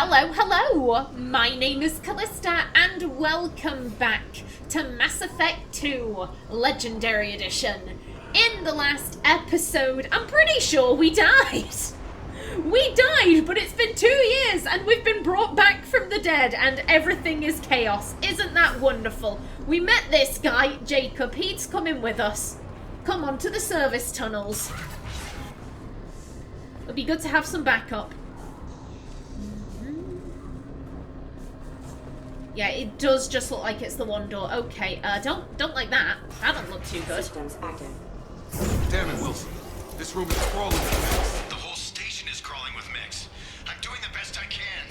Hello! My name is Kallista, and welcome back to Mass Effect 2 Legendary Edition. In the last episode, I'm pretty sure we died. We died, but it's been 2 years, and we've been brought back from the dead, and everything is chaos. Isn't that wonderful? We met this guy, Jacob. He's coming with us. Come on to the service tunnels. It'll be good to have some backup. Yeah, it does just look like it's the one door. Okay, don't like that. That doesn't look too good. Systems active. Damn it, Wilson. This room is crawling with mix. The whole station is crawling with mix. I'm doing the best I can.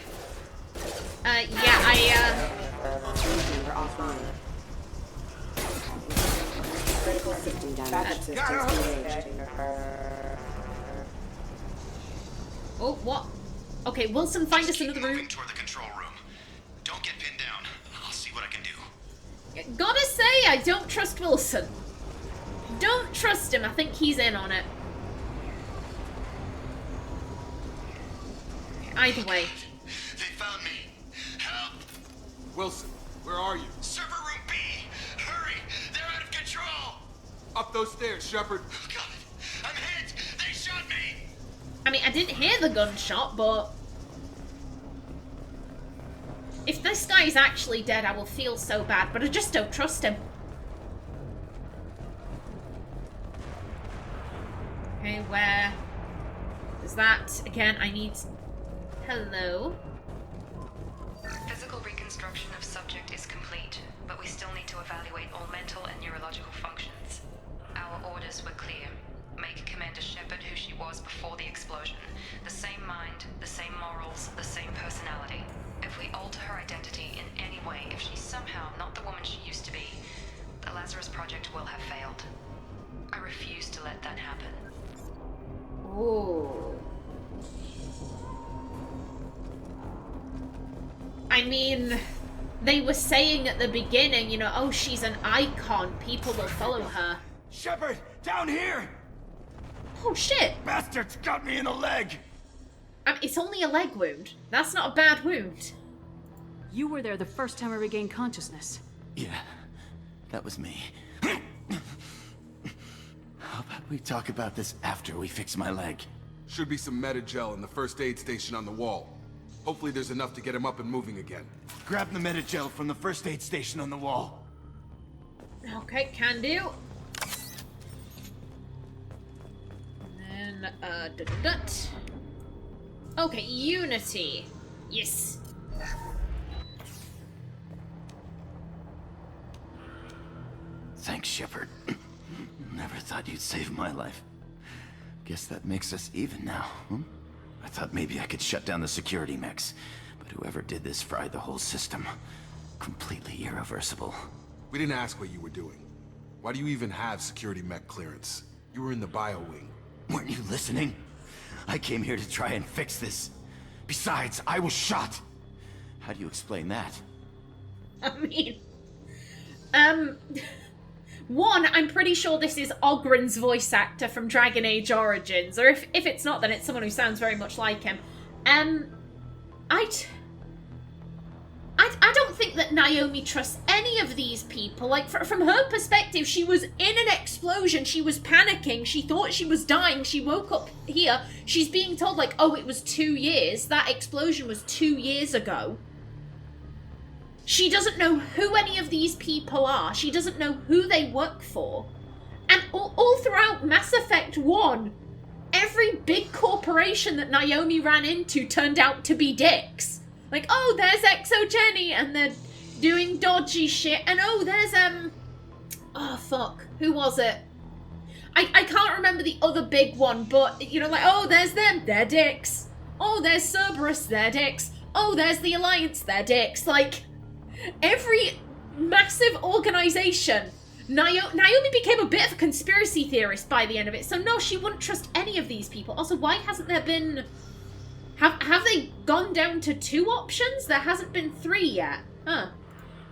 Transmitter offline. Critical system damage. Backup systems engaged. Oh, what? Okay, Wilson, find us another room. Moving toward the control room. Don't get pinned down. I'll see what I can do. Gotta say, I don't trust Wilson. Don't trust him. I think he's in on it. Either way. They found me. Help! Wilson, where are you? Server room B! Hurry! They're out of control! Up those stairs, Shepard. Oh, God! I'm hit! They shot me! I mean, I didn't hear the gunshot, but... if this guy is actually dead, I will feel so bad, but I just don't trust him. Okay, where is that? Again, I need... hello? Physical reconstruction of subject is complete, but we still need to evaluate all mental and neurological functions. Our orders were clear. Make Commander Shepard who she was before the explosion. The same mind, the same morals, the same personality. If we alter her identity in any way, if she's somehow not the woman she used to be, the Lazarus Project will have failed. I refuse to let that happen. Ooh. I mean, they were saying at the beginning, you know, oh, she's an icon, people will follow her. Shepard, down here! Oh, shit! Bastards got me in the leg! It's only a leg wound. That's not a bad wound. You were there the first time I regained consciousness. Yeah, that was me. How about we talk about this after we fix my leg? Should be some Metagel in the first aid station on the wall. Hopefully there's enough to get him up and moving again. Grab the Metagel from the first aid station on the wall. Okay, can do. And then, okay, Unity. Yes. Thanks, Shepard. Never thought you'd save my life. Guess that makes us even now, hmm? I thought maybe I could shut down the security mechs, but whoever did this fried the whole system. Completely irreversible. We didn't ask what you were doing. Why do you even have security mech clearance? You were in the bio wing. Weren't you listening? I came here to try and fix this. Besides, I was shot. How do you explain that? I mean, one, I'm pretty sure this is Ogren's voice actor from Dragon Age Origins, or if it's not, then it's someone who sounds very much like him. I don't think that Naomi trusts any of these people. Like, from her perspective, she was in an explosion, she was panicking, she thought she was dying, she woke up here, she's being told, like, oh, it was 2 years, that explosion was 2 years ago. She doesn't know who any of these people are. She doesn't know who they work for. And all throughout Mass Effect 1, every big corporation that Naomi ran into turned out to be dicks. Like, oh, there's Exogeny, and they're doing dodgy shit. And oh, there's, oh, fuck. Who was it? I can't remember the other big one, but, you know, like, oh, there's them. They're dicks. Oh, there's Cerberus. They're dicks. Oh, there's the Alliance. They're dicks. Like... every massive organization, Naomi became a bit of a conspiracy theorist by the end of it, so no, she wouldn't trust any of these people. Also, why hasn't there been... Have they gone down to 2 options? There hasn't been 3 yet. Huh.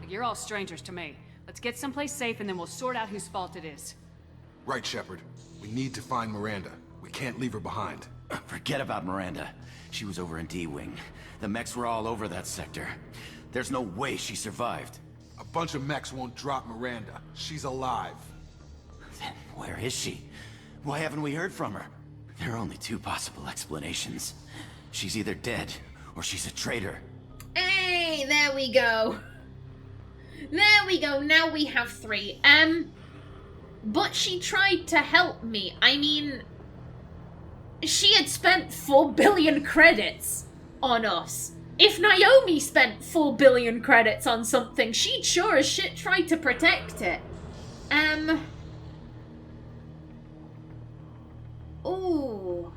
You're all strangers to me. Let's get someplace safe and then we'll sort out whose fault it is. Right, Shepard. We need to find Miranda. We can't leave her behind. Forget about Miranda. She was over in D-Wing. The mechs were all over that sector. There's no way she survived. A bunch of mechs won't drop Miranda. She's alive. Then where is she? Why haven't we heard from her? There are only two possible explanations. She's either dead, or she's a traitor. Hey, there we go. There we go, now we have 3. But she tried to help me. I mean, she had spent 4 billion credits on us. If Naomi spent 4 billion credits on something, she'd sure as shit try to protect it. Ooh.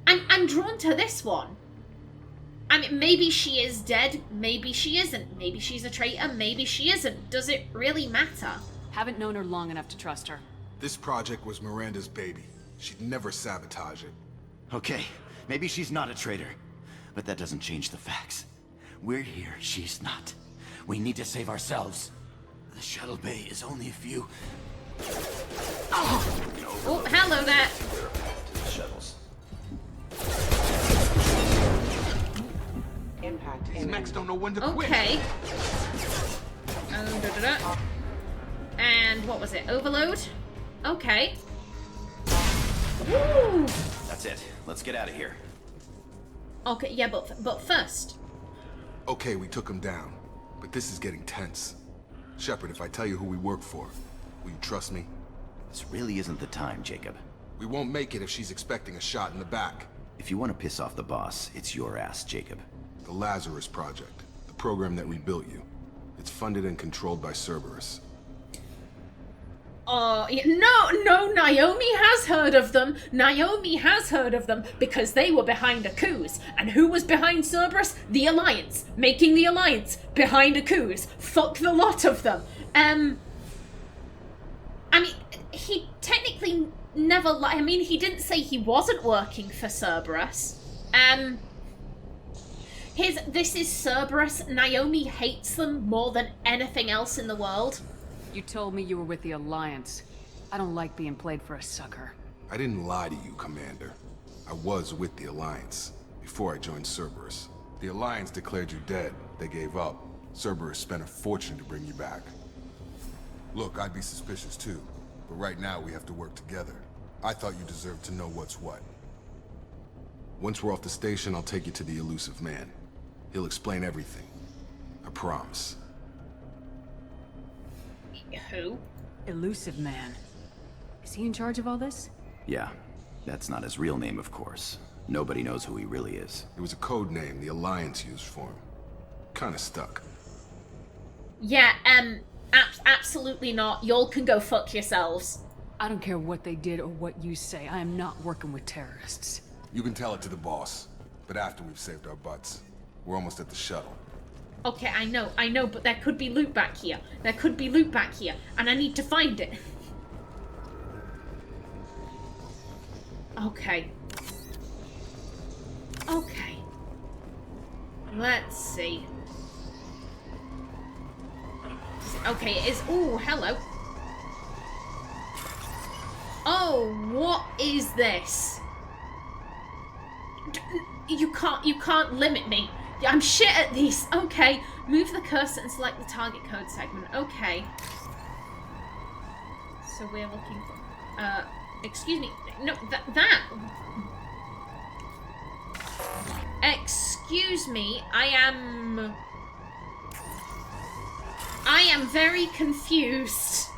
I'm drawn to this one. I mean, maybe she is dead, maybe she isn't. Maybe she's a traitor, maybe she isn't. Does it really matter? Haven't known her long enough to trust her. This project was Miranda's baby. She'd never sabotage it. Okay, maybe she's not a traitor. But that doesn't change the facts. We're here, she's not. We need to save ourselves. The shuttle bay is only a few... Oh, hello there. shuttles. Impact These imminent. mechs don't know when to quit. Okay. And what was it? Overload? Okay. Woo! That's it. Let's get out of here. Okay, yeah, but first. Okay, we took him down. But this is getting tense. Shepard, if I tell you who we work for, will you trust me? This really isn't the time, Jacob. We won't make it if she's expecting a shot in the back. If you want to piss off the boss, it's your ass, Jacob. The Lazarus Project, the program that rebuilt you. It's funded and controlled by Cerberus. No, Naomi has heard of them. Naomi has heard of them because they were behind a coup. And who was behind Cerberus? The Alliance. Making the Alliance behind a coup. Fuck the lot of them. I mean, he technically never I mean, he didn't say he wasn't working for Cerberus. This is Cerberus. Naomi hates them more than anything else in the world. You told me you were with the Alliance. I don't like being played for a sucker. I didn't lie to you, Commander. I was with the Alliance, before I joined Cerberus. The Alliance declared you dead. They gave up. Cerberus spent a fortune to bring you back. Look, I'd be suspicious too, but right now we have to work together. I thought you deserved to know what's what. Once we're off the station, I'll take you to the elusive man. He'll explain everything. I promise. Who? Elusive Man. Is he in charge of all this? Yeah, that's not his real name, of course. Nobody knows who he really is. It was a code name the Alliance used for him. Kinda stuck. Yeah, absolutely not. Y'all can go fuck yourselves. I don't care what they did or what you say. I am not working with terrorists. You can tell it to the boss, but after we've saved our butts. We're almost at the shuttle. Okay, I know, but there could be loot back here. There could be loot back here, and I need to find it. Okay. Okay. Let's see. Okay, it is... Ooh, hello. Oh, what is this? You can't limit me. I'm shit at these. Okay. Move the cursor and select the target code segment. Okay. So we're looking for... excuse me. No, that... Excuse me. I am very confused.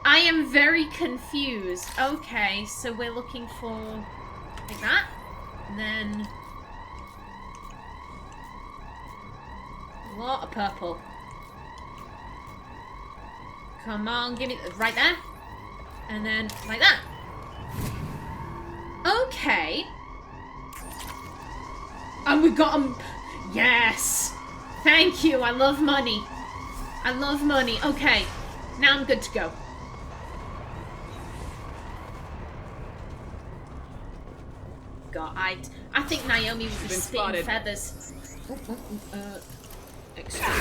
I am very confused. Okay, so we're looking for... like that. And then... a lot of purple. Come on, give me... right there. And then like that. Okay. And we got them. Yes. Thank you. I love money. I love money. Okay. Now I'm good to go. God, I think Naomi was just spitting feathers. Excuse me.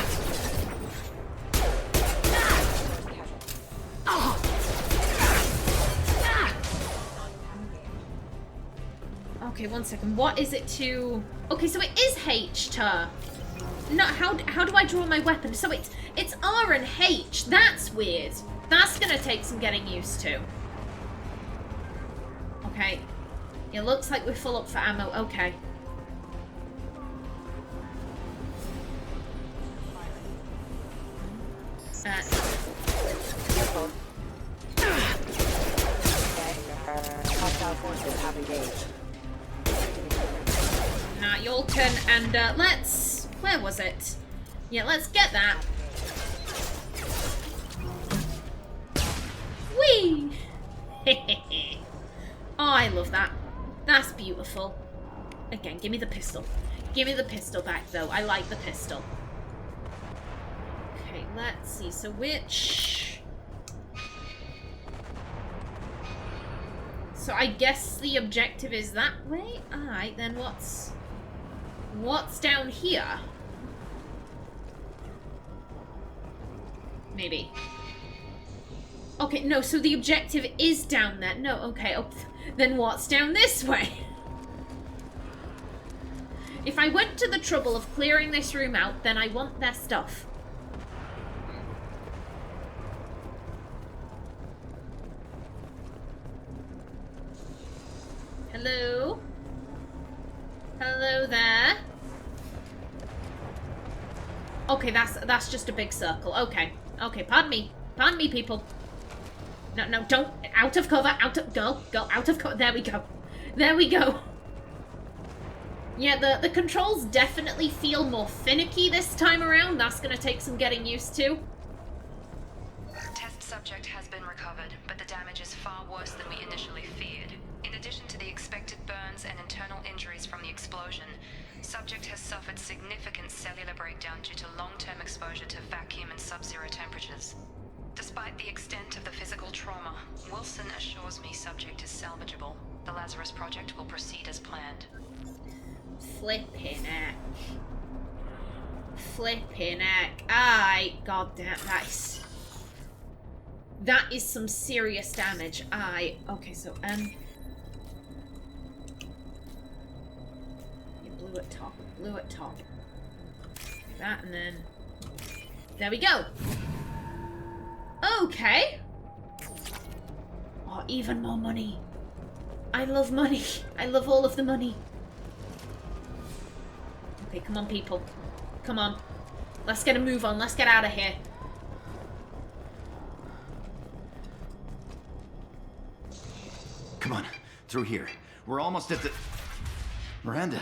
Okay, one second. What is it to... Okay, so it is H to... No, how do I draw my weapon? So it's R and H. That's weird. That's gonna take some getting used to. Okay. It looks like we're full up for ammo. Okay. Hostile forces have engaged. Now, your turn, and let's... Where was it? Yeah, let's get that. Whee! Oh, I love that. That's beautiful. Again, give me the pistol. Give me the pistol back, though. I like the pistol. Okay, let's see. So which... So I guess the objective is that way? Alright, then what's down here? Maybe. Okay, no, so the objective is down there. No, okay, then what's down this way? If I went to the trouble of clearing this room out, then I want their stuff. Hello? Hello there? Okay, that's just a big circle. Okay. Okay, pardon me. Pardon me, people. No, don't. Out of cover. Go, out of cover. There we go. There we go. Yeah, the controls definitely feel more finicky this time around. That's gonna take some getting used to. Test subject has been recovered, but the damage is far worse than we initially feared. In addition to the expected burns and internal injuries from the explosion, subject has suffered significant cellular breakdown due to long-term exposure to vacuum and sub-zero temperatures. Despite the extent of the physical trauma, Wilson assures me subject is salvageable. The Lazarus Project will proceed as planned. Flipping heck. Flipping heck. Aye, goddamn, that is some serious damage. Aye. Okay, so, blue at top. That, and then... There we go! Okay! Oh, even more money. I love money. I love all of the money. Okay, come on, people. Come on. Let's get a move on. Let's get out of here. Come on, through here. We're almost at the... Miranda,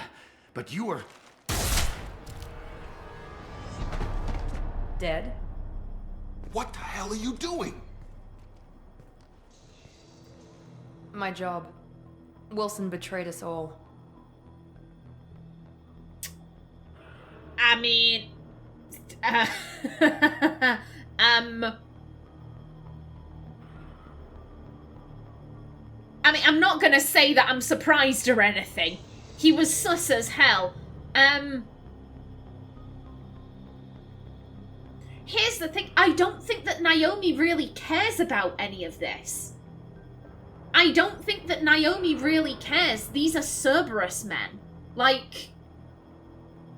but you are... Dead? What the hell are you doing? My job. Wilson betrayed us all. I mean... I mean, I'm not gonna say that I'm surprised or anything. He was sus as hell. Here's the thing. I don't think that Naomi really cares about any of this. I don't think that Naomi really cares. These are Cerberus men. Like...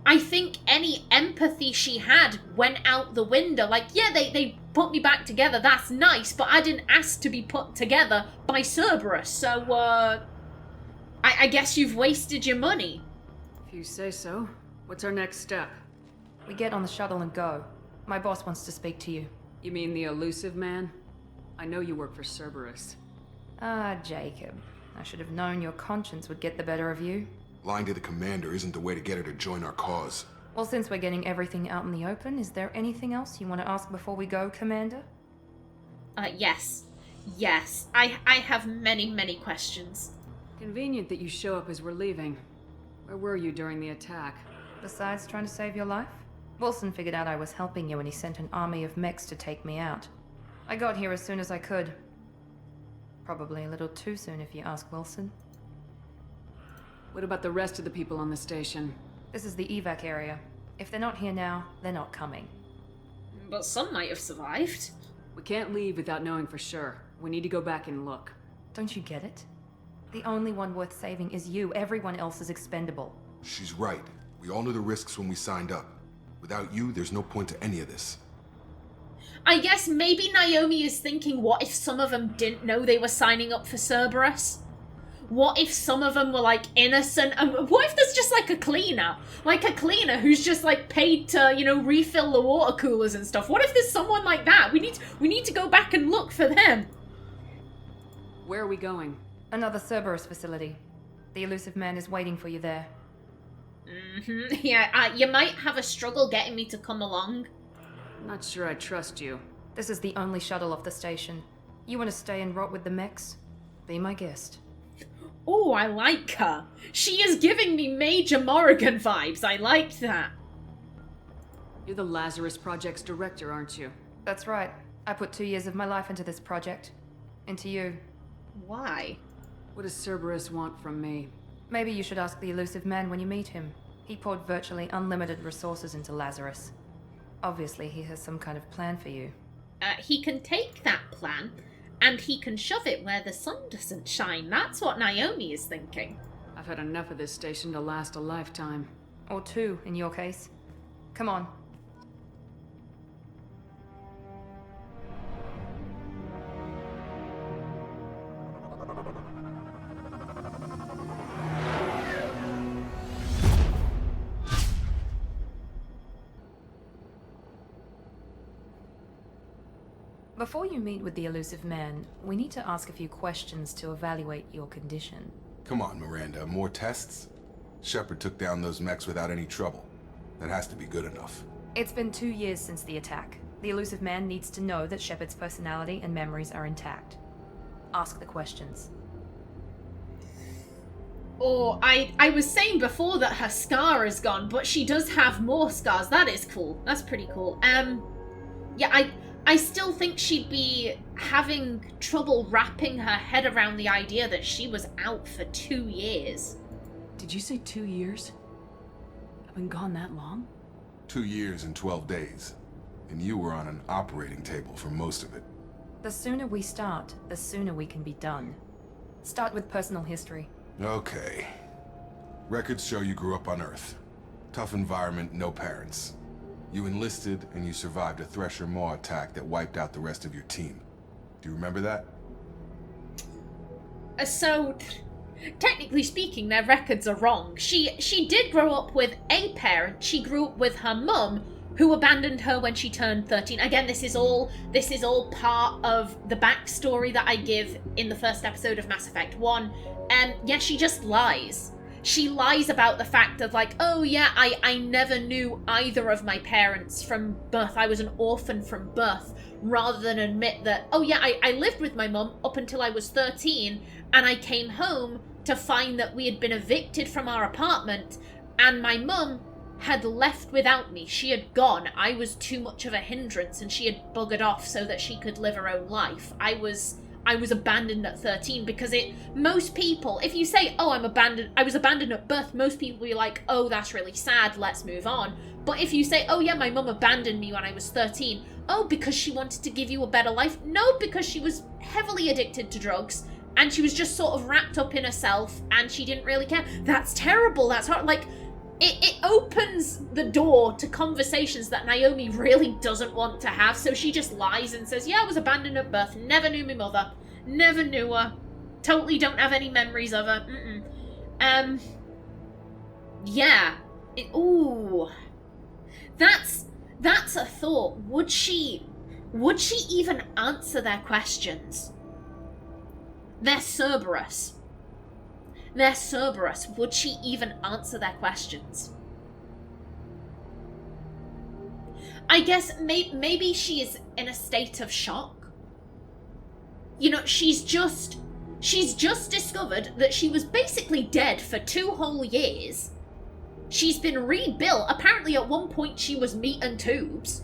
I think any empathy she had went out the window. Like, yeah, they put me back together. That's nice, but I didn't ask to be put together by Cerberus. So, I guess you've wasted your money. If you say so. What's our next step? We get on the shuttle and go. My boss wants to speak to you. You mean the elusive man? I know you work for Cerberus. Ah, Jacob. I should have known your conscience would get the better of you. Lying to the commander isn't the way to get her to join our cause. Well, since we're getting everything out in the open, is there anything else you want to ask before we go, Commander? Yes. Yes. I have many, many questions. Convenient that you show up as we're leaving. Where were you during the attack? Besides trying to save your life? Wilson figured out I was helping you when he sent an army of mechs to take me out. I got here as soon as I could. Probably a little too soon if you ask Wilson. What about the rest of the people on the station? This is the evac area. If they're not here now, they're not coming. But some might have survived. We can't leave without knowing for sure. We need to go back and look. Don't you get it? The only one worth saving is you. Everyone else is expendable. She's right. We all knew the risks when we signed up. Without you, there's no point to any of this. I guess maybe Naomi is thinking, what if some of them didn't know they were signing up for Cerberus? What if some of them were, like, innocent? And what if there's just, like, a cleaner? Like, a cleaner who's just, like, paid to, you know, refill the water coolers and stuff. What if there's someone like that? We need to go back and look for them. Where are we going? Another Cerberus facility. The elusive man is waiting for you there. Yeah, you might have a struggle getting me to come along. Not sure I trust you. This is the only shuttle off the station. You want to stay and rot with the mechs? Be my guest. Oh, I like her. She is giving me Major Morrigan vibes. I like that. You're the Lazarus Project's director, aren't you? That's right. I put 2 years of my life into this project. Into you. Why? What does Cerberus want from me? Maybe you should ask the elusive man when you meet him. He poured virtually unlimited resources into Lazarus. Obviously, he has some kind of plan for you. He can take that plan, and he can shove it where the sun doesn't shine. That's what Naomi is thinking. I've had enough of this station to last a lifetime. Or 2, in your case. Come on. Before you meet with the elusive man, we need to ask a few questions to evaluate your condition. Come on, Miranda, more tests? Shepard took down those mechs without any trouble. That has to be good enough. It's been 2 years since the attack. The elusive man needs to know that Shepard's personality and memories are intact. Ask the questions. Or, I was saying before that her scar is gone, but she does have more scars. That is cool. That's pretty cool. Yeah, I still think she'd be having trouble wrapping her head around the idea that she was out for 2 years. Did you say 2 years? I've been gone that long? 2 years and 12 days. And you were on an operating table for most of it. The sooner we start, the sooner we can be done. Start with personal history. Okay. Records show you grew up on Earth. Tough environment, no parents. You enlisted, and you survived a Thresher Maw attack that wiped out the rest of your team. Do you remember that? So, technically speaking, their records are wrong. She did grow up with a parent. She grew up with her mum, who abandoned her when she turned 13. Again, this is all part of the backstory that I give in the first episode of Mass Effect 1. Yeah, she just lies. She lies about the fact of like, oh yeah, I never knew either of my parents from birth. I was an orphan from birth, rather than admit that, oh yeah, I lived with my mum up until I was 13, and I came home to find that we had been evicted from our apartment, and my mum had left without me. She had gone. I was too much of a hindrance, and she had buggered off so that she could live her own life. I was abandoned at 13 because most people, if you say, oh, I was abandoned at birth, most people will be like, oh, that's really sad, let's move on. But if you say, oh yeah, my mum abandoned me when I was 13, oh, because she wanted to give you a better life? No, because she was heavily addicted to drugs, and she was just sort of wrapped up in herself, and she didn't really care. That's terrible, that's hard. Like, it opens the door to conversations that Naomi really doesn't want to have, so she just lies and says, yeah, I was abandoned at birth, never knew my mother, never knew her, totally don't have any memories of her, yeah, ooh, that's a thought. Would she even answer their questions? They're Cerberus. They're Cerberus. Would she even answer their questions? I guess maybe she is in a state of shock. You know, she's just discovered that she was basically dead for 2 whole years. She's been rebuilt. Apparently at one point she was meat and tubes,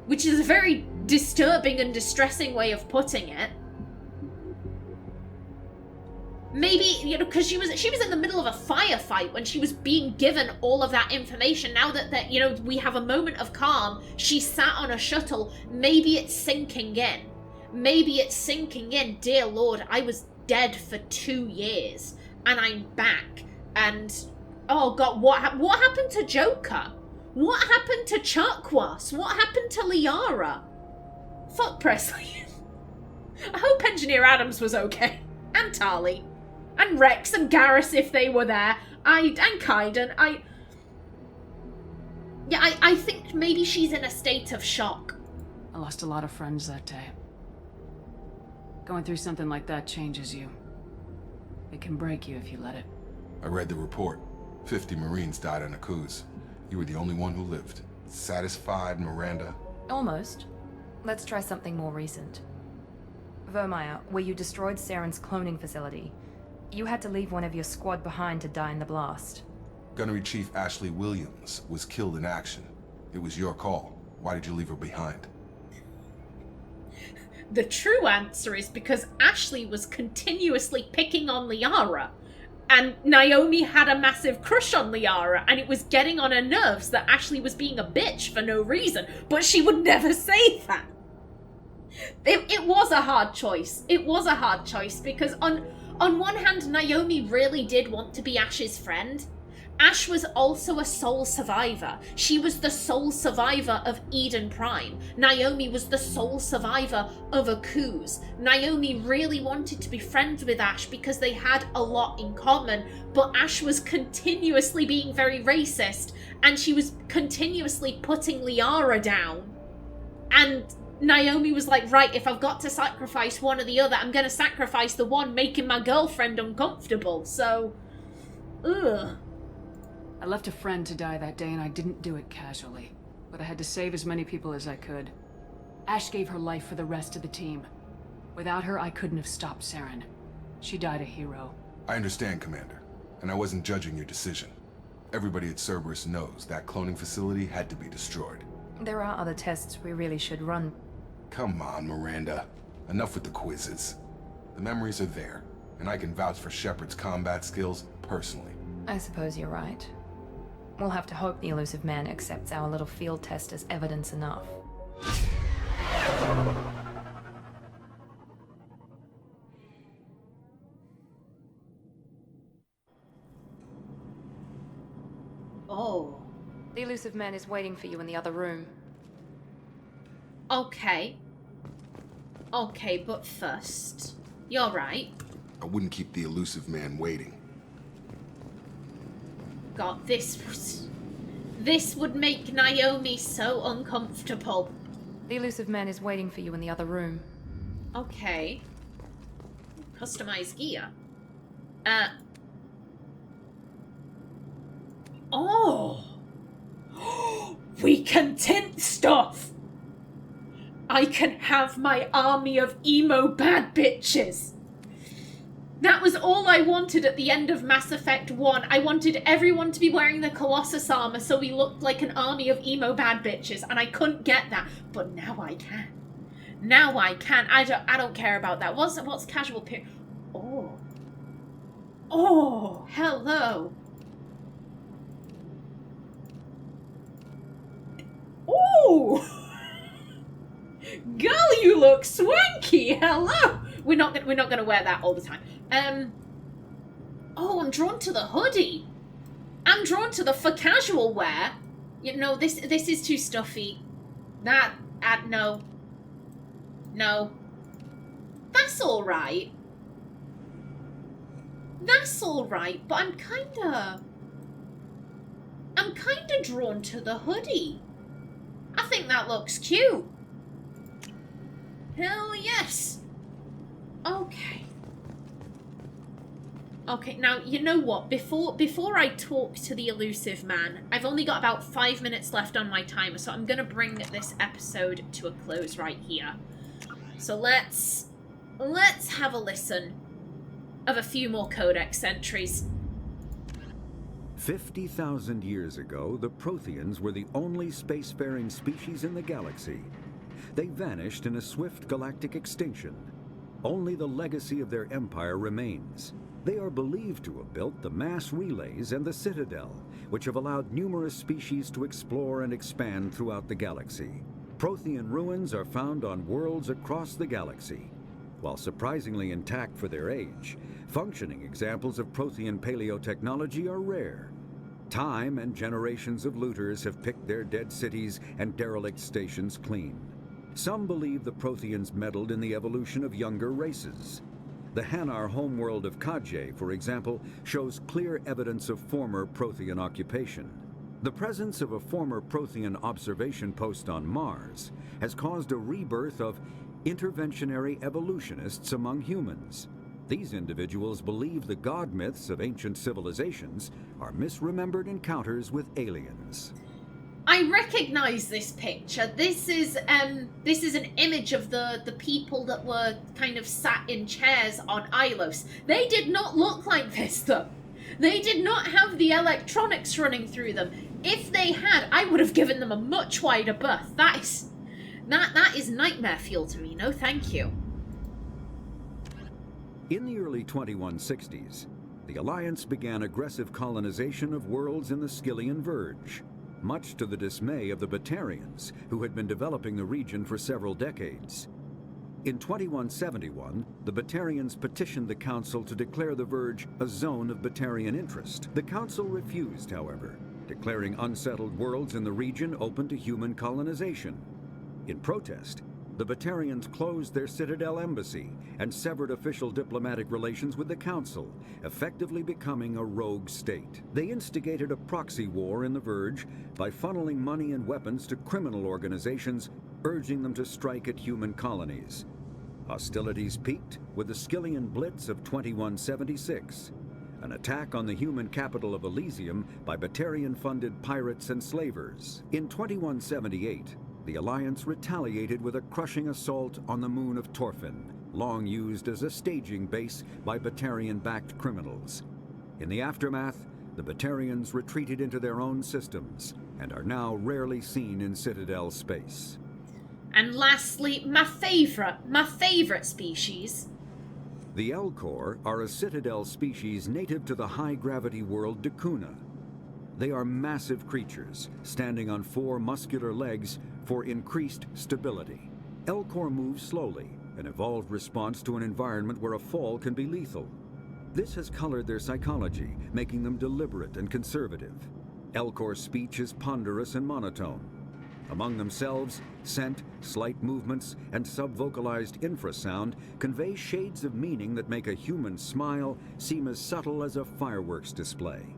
which is a very disturbing and distressing way of putting it. Maybe, you know, because she was in the middle of a firefight when she was being given all of that information. Now that you know, we have a moment of calm, she sat on a shuttle. Maybe it's sinking in. Maybe it's sinking in. Dear Lord, I was dead for 2 years, and I'm back, and oh god, what happened to Joker? What happened to Chakwas? What happened to Liara? Fuck Presley. I hope Engineer Adams was okay. And Tali. And Rex and Garrus if they were there. And Kaiden. I think maybe she's in a state of shock. I lost a lot of friends that day. Going through something like that changes you. It can break you if you let it. I read the report. 50 Marines died on a cruise. You were the only one who lived. Satisfied, Miranda? Almost. Let's try something more recent. Vermeer, where you destroyed Saren's cloning facility, you had to leave one of your squad behind to die in the blast. Gunnery Chief Ashley Williams was killed in action. It was your call. Why did you leave her behind? The true answer is because Ashley was continuously picking on Liara. And Naomi had a massive crush on Liara, and it was getting on her nerves that Ashley was being a bitch for no reason, but she would never say that. It was a hard choice. It was a hard choice, because on one hand, Naomi really did want to be Ash's friend. Ash was also a sole survivor. She was the sole survivor of Eden Prime. Naomi was the sole survivor of Akuz. Naomi really wanted to be friends with Ash because they had a lot in common, but Ash was continuously being very racist, and she was continuously putting Liara down. And Naomi was like, right, if I've got to sacrifice one or the other, I'm going to sacrifice the one making my girlfriend uncomfortable. So, ugh. I left a friend to die that day, and I didn't do it casually. But I had to save as many people as I could. Ash gave her life for the rest of the team. Without her, I couldn't have stopped Saren. She died a hero. I understand, Commander, and I wasn't judging your decision. Everybody at Cerberus knows that cloning facility had to be destroyed. There are other tests we really should run. Come on, Miranda. Enough with the quizzes. The memories are there, and I can vouch for Shepard's combat skills personally. I suppose you're right. We'll have to hope the elusive man accepts our little field test as evidence enough. Oh. The elusive man is waiting for you in the other room. Okay. Okay, but first, you're right. I wouldn't keep the elusive man waiting. God, this would make Naomi so uncomfortable. The elusive man is waiting for you in the other room. Okay. Customized gear. Oh! We can tint stuff! I can have my army of emo bad bitches! That was all I wanted at the end of Mass Effect 1. I wanted everyone to be wearing the Colossus armor so we looked like an army of emo bad bitches, and I couldn't get that. But now I can. Now I can. I don't care about that. What's casual period? Oh. Oh, hello. Ooh! Girl, you look swanky! Hello! We're not gonna wear that all the time. Oh, I'm drawn to the hoodie. I'm drawn to the for casual wear. You know, this is too stuffy. No. No. That's alright. That's alright, but I'm kinda drawn to the hoodie. I think that looks cute. Hell yes. Okay. Okay, now, you know what? Before I talk to the elusive man, I've only got about 5 minutes left on my timer, so I'm gonna bring this episode to a close right here. So let's have a listen of a few more Codex entries. 50,000 years ago, the Protheans were the only spacefaring species in the galaxy. They vanished in a swift galactic extinction. Only the legacy of their empire remains. They are believed to have built the mass relays and the Citadel, which have allowed numerous species to explore and expand throughout the galaxy. Prothean ruins are found on worlds across the galaxy. While surprisingly intact for their age, functioning examples of Prothean paleotechnology are rare. Time and generations of looters have picked their dead cities and derelict stations clean. Some believe the Protheans meddled in the evolution of younger races. The Hanar homeworld of Kajay, for example, shows clear evidence of former Prothean occupation. The presence of a former Prothean observation post on Mars has caused a rebirth of interventionary evolutionists among humans. These individuals believe the god myths of ancient civilizations are misremembered encounters with aliens. I recognize this picture. This is an image of the people that were kind of sat in chairs on Ilos. They did not look like this, though. They did not have the electronics running through them. If they had, I would have given them a much wider berth. That is nightmare fuel to me. No, thank you. In the early 2160s, the Alliance began aggressive colonization of worlds in the Skyllian Verge, much to the dismay of the Batarians, who had been developing the region for several decades. In 2171, the Batarians petitioned the Council to declare the Verge a zone of Batarian interest. The Council refused, however, declaring unsettled worlds in the region open to human colonization. In protest, the Batarians closed their Citadel embassy and severed official diplomatic relations with the Council, effectively becoming a rogue state. They instigated a proxy war in the Verge by funneling money and weapons to criminal organizations, urging them to strike at human colonies. Hostilities peaked with the Skyllian Blitz of 2176, an attack on the human capital of Elysium by Batarian-funded pirates and slavers. In 2178, the Alliance retaliated with a crushing assault on the moon of Torfin, long used as a staging base by Batarian-backed criminals. In the aftermath, the Batarians retreated into their own systems and are now rarely seen in Citadel space. And lastly, my favorite species. The Elcor are a Citadel species native to the high-gravity world Dakuna. They are massive creatures, standing on 4 muscular legs for increased stability. Elcor move slowly, an evolved response to an environment where a fall can be lethal. This has colored their psychology, making them deliberate and conservative. Elcor speech is ponderous and monotone. Among themselves, scent, slight movements, and subvocalized infrasound convey shades of meaning that make a human smile seem as subtle as a fireworks display.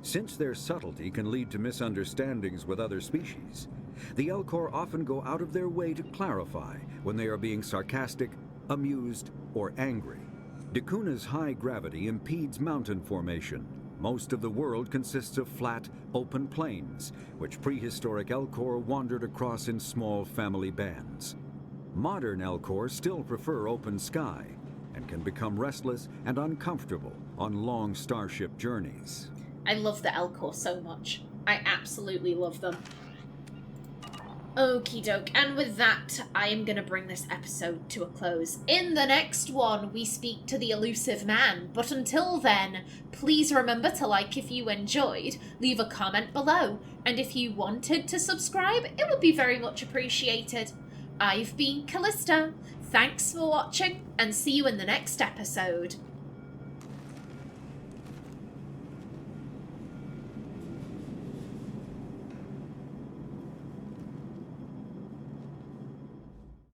Since their subtlety can lead to misunderstandings with other species, the Elcor often go out of their way to clarify when they are being sarcastic, amused, or angry. Dakuna's high gravity impedes mountain formation. Most of the world consists of flat, open plains, which prehistoric Elcor wandered across in small family bands. Modern Elcor still prefer open sky and can become restless and uncomfortable on long starship journeys. I love the Elcor so much. I absolutely love them. Okie doke, and with that, I am going to bring this episode to a close. In the next one, we speak to the elusive man, but until then, please remember to like if you enjoyed, leave a comment below, and if you wanted to subscribe, it would be very much appreciated. I've been Kallista, thanks for watching, and see you in the next episode.